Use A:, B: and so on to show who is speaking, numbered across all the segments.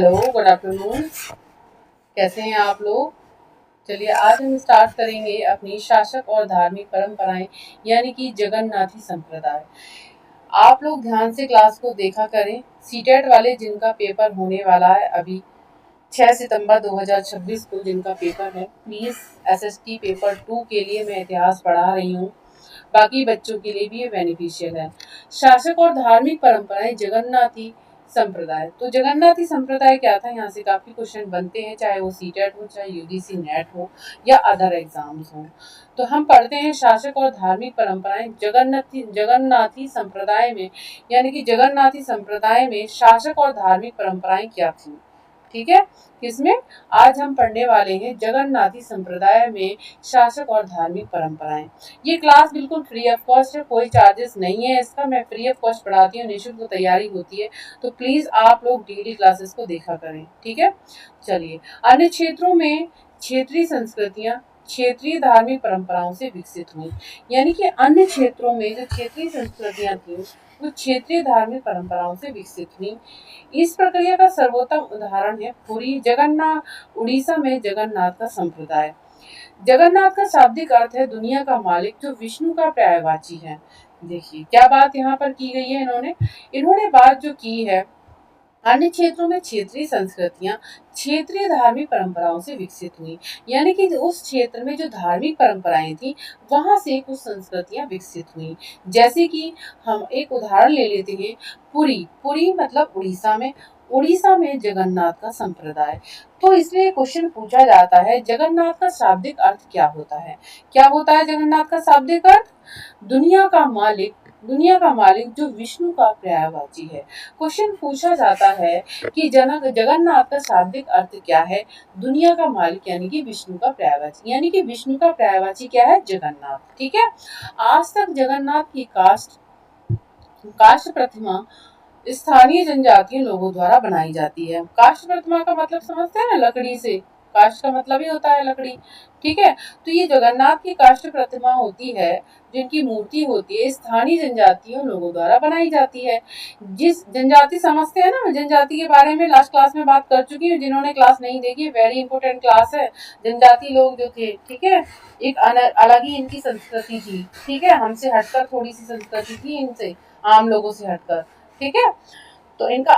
A: Hello, good afternoon. कैसे हैं आप लोग? चलिए आज हम स्टार्ट करेंगे अपनी शासक और धार्मिक परंपराएं यानी कि जगन्नाथी संप्रदाय। आप लोग ध्यान से क्लास को देखा करें। सीटेट वाले जिनका पेपर होने वाला है अभी 6 सितंबर 2026 को जिनका पेपर है, प्लीज एसएसटी पेपर 2 के लिए मैं इतिहास पढ़ा रही हूँ। बाकी बच्चों के लिए भी ये बेनिफिशियल है। शासक और धार्मिक परंपराएं जगन्नाथी संप्रदाय। तो जगन्नाथी संप्रदाय क्या था, यहाँ से काफी क्वेश्चन बनते हैं, चाहे वो सीटेट हो, चाहे यूजीसी नेट हो या अदर एग्जाम्स हो। तो हम पढ़ते हैं शासक और धार्मिक परंपराएं जगन्नाथी संप्रदाय में, यानी कि जगन्नाथी संप्रदाय में शासक और धार्मिक परंपराएं क्या थी। ठीक है, किसमें आज हम पढ़ने वाले हैं जगन्नाथी संप्रदाय में शासक और धार्मिक परंपराएं। ये क्लास बिल्कुल फ्री ऑफ कॉस्ट है, कोई चार्जेस नहीं है इसका। मैं फ्री ऑफ कॉस्ट पढ़ाती हूँ, निःशुल्क तैयारी होती है। तो प्लीज आप लोग डेली क्लासेस को देखा करें। ठीक है, चलिए। अन्य क्षेत्रों में क्षेत्रीय संस्कृतियां क्षेत्रीय धार्मिक परंपराओं से विकसित हुई, यानी कि अन्य क्षेत्रों में जो क्षेत्रीय संस्कृतियां थी वो क्षेत्रीय धार्मिक परंपराओं से विकसित हुई। इस प्रक्रिया का सर्वोत्तम उदाहरण है पुरी जगन्नाथ, उड़ीसा में जगन्नाथ का संप्रदाय। जगन्नाथ का शाब्दिक अर्थ है दुनिया का मालिक, जो विष्णु का पर्यायवाची है। देखिए क्या बात यहाँ पर की गई है, इन्होंने बात जो की है, अन्य क्षेत्रों में क्षेत्रीय संस्कृतियां क्षेत्रीय धार्मिक परंपराओं से विकसित हुई, यानी कि उस क्षेत्र में जो धार्मिक परंपराएं थी वहां से कुछ संस्कृतियां विकसित हुई। जैसे कि हम एक उदाहरण ले लेते हैं, पुरी। पुरी मतलब उड़ीसा में जगन्नाथ का संप्रदाय। तो इसलिए क्वेश्चन पूछा जाता है जगन्नाथ का शाब्दिक अर्थ क्या होता है। क्या होता है जगन्नाथ का शाब्दिक अर्थ? दुनिया का मालिक, दुनिया का मालिक जो विष्णु का पर्यायवाची है। क्वेश्चन पूछा जाता है कि जगन्नाथ का शाब्दिक अर्थ क्या है? दुनिया का मालिक यानी कि विष्णु का पर्यायवाची, यानी कि विष्णु का पर्यायवाची क्या है? जगन्नाथ। ठीक है, आज तक जगन्नाथ की काष्ठ प्रतिमा स्थानीय जनजातीय लोगों द्वारा बनाई जाती है। काष्ठ प्रतिमा का मतलब समझते हैं ना, लकड़ी से। काष्ठ का मतलब ही होता है लकड़ी। ठीक है, तो ये जगन्नाथ की काष्ठ प्रतिमा होती है, जिनकी मूर्ति होती है, स्थानीय जनजातियों लोगों द्वारा बनाई जाती है। जिस जनजाति समझते हैं ना, जनजाति के बारे में लास्ट क्लास में बात कर चुकी हूँ। जिन्होंने क्लास नहीं देखी, वेरी इंपॉर्टेंट क्लास है। जनजाति लोग जो थे, ठीक है, एक अलग ही इनकी संस्कृति थी। ठीक है, हमसे हटकर थोड़ी सी संस्कृति थी, इनसे आम लोगों से हटकर। ठीक है, तो इनका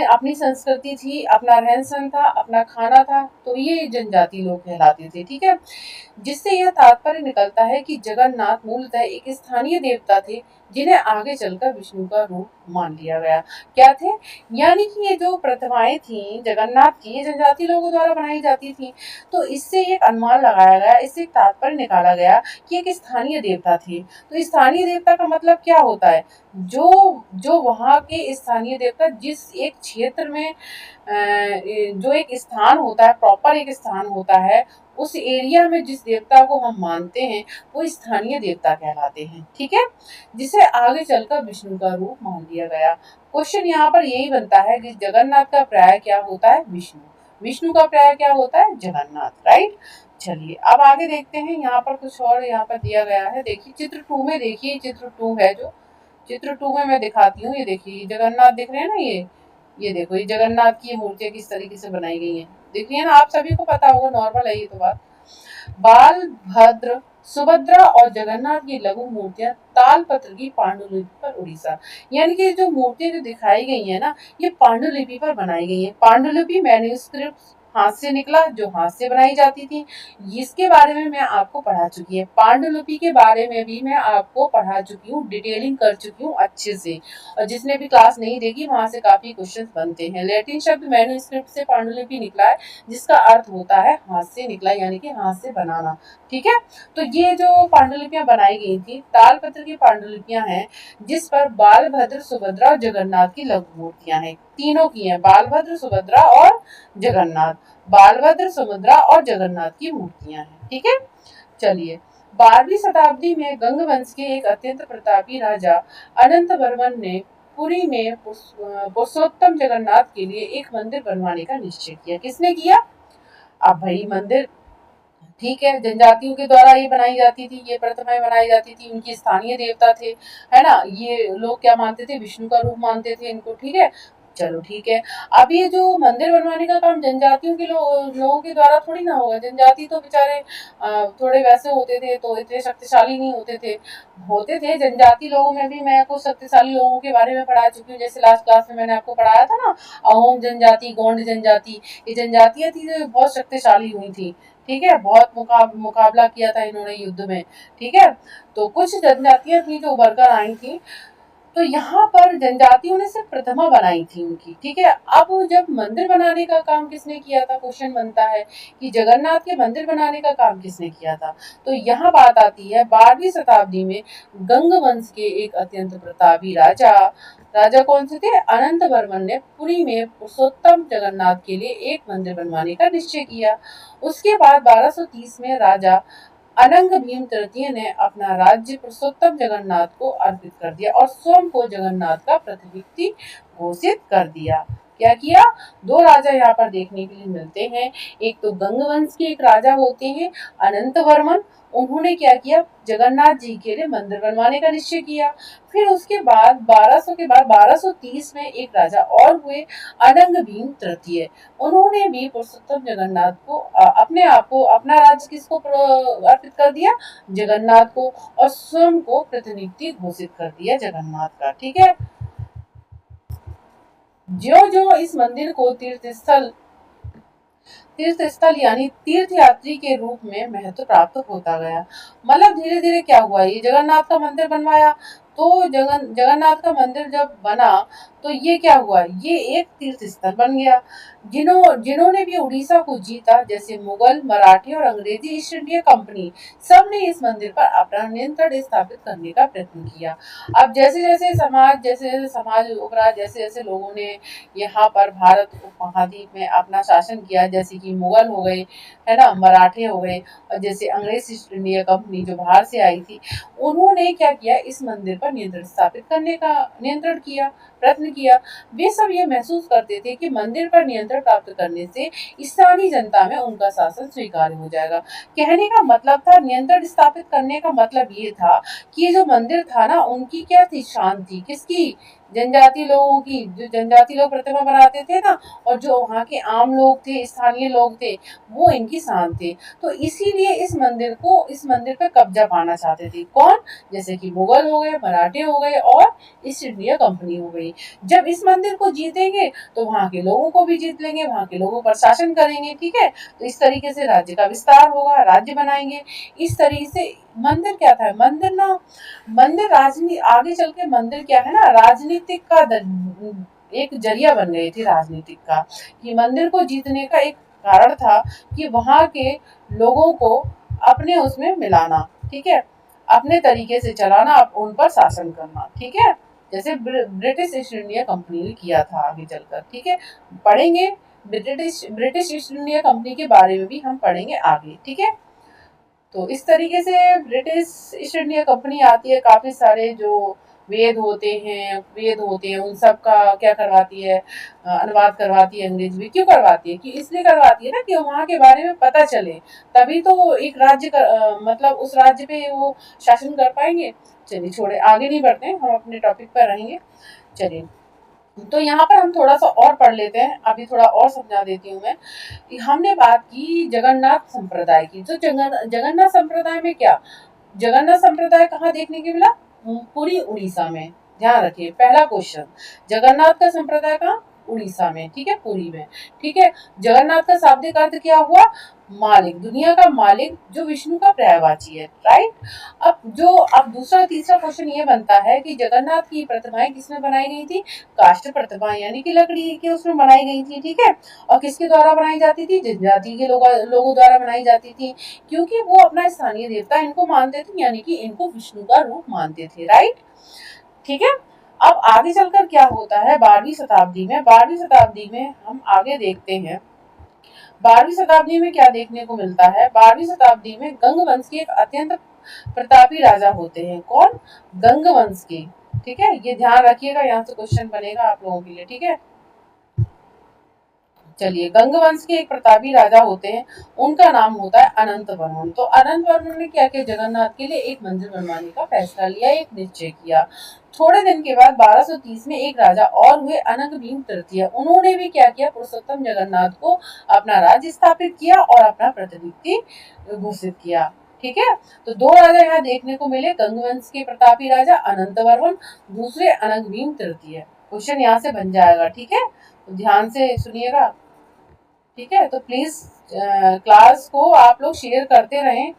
A: अपनी संस्कृति थी, अपना रहन सहन था, अपना खाना था। तो ये जनजाति लोग कहलाते थे। ठीक है, जिससे यह तात्पर्य निकलता है कि जगन्नाथ मूलतः एक स्थानीय देवता थे, जिन्हें आगे चलकर विष्णु का रूप मान लिया गया। क्या थे? यानी कि ये जो प्रतिमाएं थी जगन्नाथ की, ये जनजाति लोगों द्वारा बनाई जाती थी। तो इससे एक अनुमान लगाया गया, इससे एक तात्पर्य निकाला गया कि एक स्थानीय देवता थे। तो स्थानीय देवता का मतलब क्या होता है? जो जो वहाँ के स्थानीय देवता जिस एक क्षेत्र में जो एक स्थान होता है, प्रॉपर एक स्थान होता है, उस एरिया में जिस देवता को हम मानते हैं वो स्थानीय देवता कहलाते हैं। ठीक है, जिसे आगे चलकर विष्णु का रूप मान लिया गया। क्वेश्चन यहाँ पर यही बनता है कि जगन्नाथ का पर्याय क्या होता है? विष्णु। विष्णु का पर्याय क्या होता है? जगन्नाथ। राइट, चलिए अब आगे देखते हैं। यहाँ पर कुछ और यहाँ पर दिया गया है, देखिए चित्र 2 में। देखिए चित्र 2 है, जो चित्र 2 में मैं दिखाती हूँ। ये देखिए जगन्नाथ दिख रहे हैं ना, ये देखो, ये जगन्नाथ की मूर्तियां किस तरीके से बनाई गई हैं। देखिए ना, आप सभी को पता होगा, नॉर्मल है ये तो बात। बाल भद्र, सुभद्रा और जगन्नाथ की लघु मूर्तियां तालपत्र की पांडुलिपि पर उड़ीसा, यानी कि जो मूर्तियां जो दिखाई गई है ना, ये पांडुलिपि पर बनाई गई है। पांडुलिपि मैन्युस्क्रिप्ट हाथ से निकला, जो हाथ से बनाई जाती थी। इसके बारे में मैं आपको पढ़ा चुकी है। पांडुलिपि के बारे में भी मैं आपको पढ़ा चुकी हूँ, डिटेलिंग कर चुकी हूँ अच्छे से। और जिसने भी क्लास नहीं देखी, वहां से काफी क्वेश्चंस बनते हैं। लैटिन शब्द मैन्युस्क्रिप्ट से पांडुलिपि निकला है, जिसका अर्थ होता है हाथ से निकला, यानी कि हाथ से बनाना। ठीक है, तो ये जो पांडुलिपियां बनाई गई थी, तालपत्र की पांडुलिपियां हैं, जिस पर बालभद्र, सुभद्रा और जगन्नाथ की लघु मूर्तियां हैं। तीनों की हैं, बालभद्र, सुभद्रा और जगन्नाथ। बालभद्र, सुभद्रा और जगन्नाथ की मूर्तियां हैं। ठीक है, चलिए। 12वीं शताब्दी में गंग वंश के एक अत्यंत प्रतापी राजा अनंत वर्मन ने पुरी में पुरुषोत्तम जगन्नाथ के लिए एक मंदिर बनवाने का निश्चय किया। किसने किया? अब भाई मंदिर, ठीक है, जनजातियों के द्वारा ये बनाई जाती थी, ये प्रतिमाएं बनाई जाती थी। उनकी स्थानीय देवता थे, है ना। ये लोग क्या मानते थे? विष्णु का रूप मानते थे इनको। ठीक है, चलो ठीक है। अब ये जो मंदिर बनवाने का काम जनजातियों के लोगों के द्वारा थोड़ी ना होगा। जनजाति तो बेचारे थोड़े वैसे होते थे, तो इतने शक्तिशाली नहीं होते थे जनजाति लोगों में भी मैं कुछ शक्तिशाली लोगों के बारे में पढ़ा चुकी हूँ। जैसे लास्ट क्लास में मैंने आपको पढ़ाया था ना, अहोम जनजाति, गोंड जनजाति, ये जनजातियां थी जो बहुत शक्तिशाली हुई थी। ठीक है, बहुत मुकाबला किया था इन्होंने युद्ध में। ठीक है, तो कुछ जनजातियां थी जो उभर कर आई थी। तो यहाँ पर जनजातियों ने सिर्फ प्रतिमा बनाई थी उनकी। ठीक है, अब जब मंदिर बनाने का काम किसने किया था, क्वेश्चन बनता है कि जगन्नाथ के मंदिर बनाने का काम किसने किया था। तो यहाँ बात आती है 12वीं शताब्दी में गंग वंश के एक अत्यंत प्रतापी राजा, राजा कौन से थे, अनंत वर्मन ने पुरी में पुरुषोत्तम जगन्नाथ के लिए एक मंदिर बनवाने का निश्चय किया। उसके बाद 1230 में राजा अनंग भीम तृतीय ने अपना राज्य पुरुषोत्तम जगन्नाथ को अर्पित कर दिया और स्वयं को जगन्नाथ का प्रतिनिधि घोषित कर दिया। क्या किया, दो राजा यहाँ पर देखने के लिए मिलते हैं। एक तो गंग वंश के एक राजा होते हैं अनंत वर्मन, उन्होंने क्या किया, जगन्नाथ जी के लिए मंदिर बनवाने का निश्चय किया। फिर उसके बाद 1200 के बाद 1230 में एक राजा और हुए अनंग भीम तृतीय, उन्होंने भी पुरुषोत्तम जगन्नाथ को अपने आप को, अपना राज्य किसको अर्पित कर दिया, जगन्नाथ को, और स्वयं को प्रतिनिधि घोषित कर दिया जगन्नाथ का। ठीक है, जो जो इस मंदिर को तीर्थ स्थल यानी तीर्थ यात्री के रूप में महत्व प्राप्त होता गया। मतलब धीरे धीरे क्या हुआ, ये जगन्नाथ का मंदिर बनवाया, तो जगन्नाथ का मंदिर जब बना तो ये क्या हुआ, ये एक तीर्थ स्थल बन गया। जिन्होंने भी उड़ीसा को जीता, जैसे मुगल, मराठी और अंग्रेजी ईस्ट इंडिया कंपनी, सब ने इस मंदिर पर अपना नियंत्रण स्थापित करने का प्रयत्न किया। अब जैसे जैसे समाज उभरा, जैसे जैसे लोगों ने यहाँ पर भारत उपमहाद्वीप में अपना शासन किया, जैसे कि मुगल हो गए, है ना, मराठे हो गए, और जैसे अंग्रेज ईस्ट इंडिया कंपनी जो बाहर से आई थी, उन्होंने क्या किया, इस मंदिर पर नियंत्रण स्थापित करने का नियंत्रण किया, प्रयत्न किया। वे सब ये महसूस करते थे कि मंदिर पर नियंत्रण प्राप्त करने से स्थानीय जनता में उनका शासन स्वीकार्य हो जाएगा। कहने का मतलब था, नियंत्रण स्थापित करने का मतलब ये था कि जो मंदिर था ना, उनकी क्या थी, शान थी, किसकी, जनजाति लोगों की। जो जनजाति लोग प्रतिमा बनाते थे ना, और जो वहाँ के आम लोग थे, स्थानीय लोग थे, वो इनकी शान थे। तो इसीलिए इस मंदिर पे कब्जा पाना चाहते थे कौन, जैसे कि मुगल हो गए, मराठे हो गए और ईस्ट इंडिया कंपनी हो गई। जब इस मंदिर को जीतेंगे तो वहाँ के लोगों को भी जीत लेंगे, वहाँ के लोगों पर शासन करेंगे। ठीक है, तो इस तरीके से राज्य का विस्तार होगा, राज्य बनाएंगे। इस तरीके से मंदिर क्या था, मंदिर राजनीति, आगे चल के मंदिर क्या है ना, राजनीतिक का एक जरिया बन गई थी, राजनीतिक का, कि मंदिर को जीतने का एक कारण था कि वहां के लोगों को अपने उसमें मिलाना। ठीक है, अपने तरीके से चलाना, उन पर शासन करना। ठीक है, जैसे ब्रिटिश ईस्ट इंडिया कंपनी ने किया था आगे चलकर। ठीक है, पढ़ेंगे ब्रिटिश ईस्ट इंडिया कंपनी के बारे में भी हम पढ़ेंगे आगे। ठीक है, तो इस तरीके से ब्रिटिश ईस्ट इंडिया कंपनी आती है, काफी सारे जो वेद होते हैं उन सब का क्या करवाती है, अनुवाद करवाती है अंग्रेजी में। क्यों करवाती है, कि इसलिए करवाती है ना कि वहाँ के बारे में पता चले, तभी तो एक राज्य मतलब उस राज्य पे वो शासन कर पाएंगे। चलिए छोड़े, आगे नहीं बढ़ते, हम अपने टॉपिक पर रहेंगे। चलिए, तो यहाँ पर हम थोड़ा सा और पढ़ लेते हैं, अभी थोड़ा और समझा देती हूँ मैं। हमने बात की जगन्नाथ संप्रदाय की, तो जगन्नाथ संप्रदाय में क्या, जगन्नाथ संप्रदाय कहाँ देखने को मिला, पूरी उड़ीसा में। ध्यान रखिए, पहला क्वेश्चन, जगन्नाथ का संप्रदाय कहाँ, उड़ीसा में। ठीक है, पुरी में। ठीक है, जगन्नाथ का शाब्दिक अर्थ क्या हुआ, मालिक, दुनिया का मालिक, जो विष्णु का पर्यायवाची है। राइट, अब दूसरा तीसरा क्वेश्चन ये बनता है कि जगन्नाथ की प्रतिमाएं किसमें बनाई गई थी, काष्ठ प्रतिमाएं, यानी कि लकड़ी के उसमें बनाई गई थी। ठीक है, और किसके द्वारा बनाई जाती थी, जनजाति के लोगों द्वारा बनाई जाती थी, क्योंकि वो अपना स्थानीय देवता इनको मानते थे, यानी कि इनको विष्णु का रूप मानते थे। राइट, ठीक है, अब आगे चलकर क्या होता है, 12वीं शताब्दी में हम आगे देखते हैं। 12वीं शताब्दी में क्या देखने को मिलता है, 12वीं शताब्दी में गंग वंश के एक अत्यंत प्रतापी राजा होते हैं, कौन, गंग वंश के। ठीक है, ये ध्यान रखिएगा, यहाँ से क्वेश्चन बनेगा आप लोगों के लिए। ठीक है, चलिए, गंग वंश के एक प्रतापी राजा होते हैं, उनका नाम होता है अनंत वर्मन। तो अनंत वर्मन ने क्या किया, जगन्नाथ के लिए एक मंदिर बनवाने का फैसला लिया, एक निश्चय किया। थोड़े दिन के बाद 1230 में एक राजा और हुए, अनंग भीम तृतीय। उन्होंने भी क्या किया, पुरुषोत्तम जगन्नाथ को अपना राज्य स्थापित किया और अपना प्रतिनिधि घोषित किया। ठीक है, तो दो राजा यहाँ देखने को मिले, गंग वंश के प्रतापी राजा अनंत वर्मन, दूसरे अनंग भीम तृतीय। क्वेश्चन यहाँ से बन जाएगा। ठीक है, तो ध्यान से सुनिएगा। ठीक है, तो प्लीज क्लास को आप लोग शेयर करते रहें,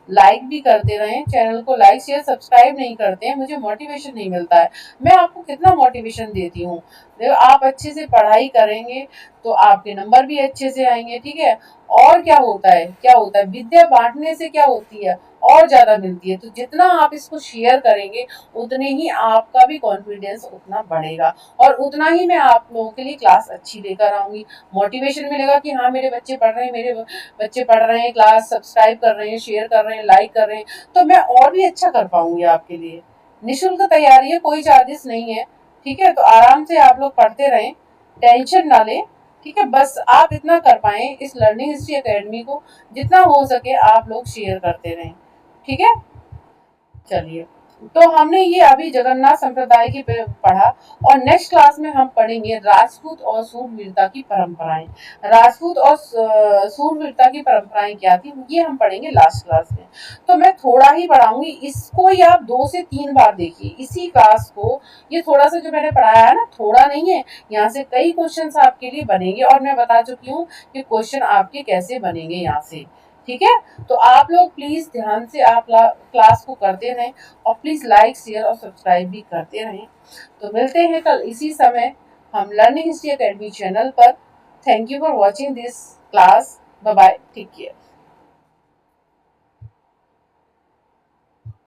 A: लाइक भी करते रहें। चैनल को लाइक शेयर सब्सक्राइब नहीं करते हैं, मुझे मोटिवेशन नहीं मिलता है। मैं आपको कितना मोटिवेशन देती हूँ। देखो, आप अच्छे से पढ़ाई करेंगे तो आपके नंबर भी अच्छे से आएंगे। ठीक है, और क्या होता है विद्या बांटने से क्या होती है, और ज्यादा मिलती है। तो जितना आप इसको शेयर करेंगे उतने ही आपका भी कॉन्फिडेंस उतना बढ़ेगा, और उतना ही मैं आप लोगों के लिए क्लास अच्छी लेकर आऊंगी। मोटिवेशन मिलेगा कि हाँ, मेरे बच्चे पढ़ रहे हैं, मेरे बच्चे पढ़ रहे हैं, क्लास सब्सक्राइब कर रहे हैं, शेयर कर रहे हैं, लाइक कर रहे हैं, तो मैं और भी अच्छा कर पाऊंगी आपके लिए। निःशुल्क तैयारी है, कोई चार्जेस नहीं है। ठीक है, तो आराम से आप लोग पढ़ते रहें, टेंशन ना लें। ठीक है, बस आप इतना कर पाए, इस लर्निंग हिस्ट्री एकेडमी को जितना हो सके आप लोग शेयर करते रहें। ठीक है, चलिए, तो हमने ये अभी जगन्नाथ संप्रदाय की पढ़ा, और नेक्स्ट क्लास में हम पढ़ेंगे राजपूत और सूरवीरता की परंपराएं। राजपूत और सूरवीरता की परंपराएं क्या थी, ये हम पढ़ेंगे लास्ट क्लास में। तो मैं थोड़ा ही पढ़ाऊंगी, इसको ही आप 2 से 3 बार देखिए, इसी क्लास को। ये थोड़ा सा जो मैंने पढ़ाया है ना, थोड़ा नहीं है, यहाँ से कई क्वेश्चन आपके लिए बनेंगे, और मैं बता चुकी हूँ कि क्वेश्चन आपके कैसे बनेंगे यहाँ से। ठीक है, तो आप लोग प्लीज ध्यान से आप क्लास को करते रहें, और प्लीज लाइक शेयर और सब्सक्राइब भी करते रहें। तो मिलते हैं कल इसी समय हम लर्निंग हिस्ट्री एकेडमी चैनल पर। Thank you for watching this class. Bye bye, take care.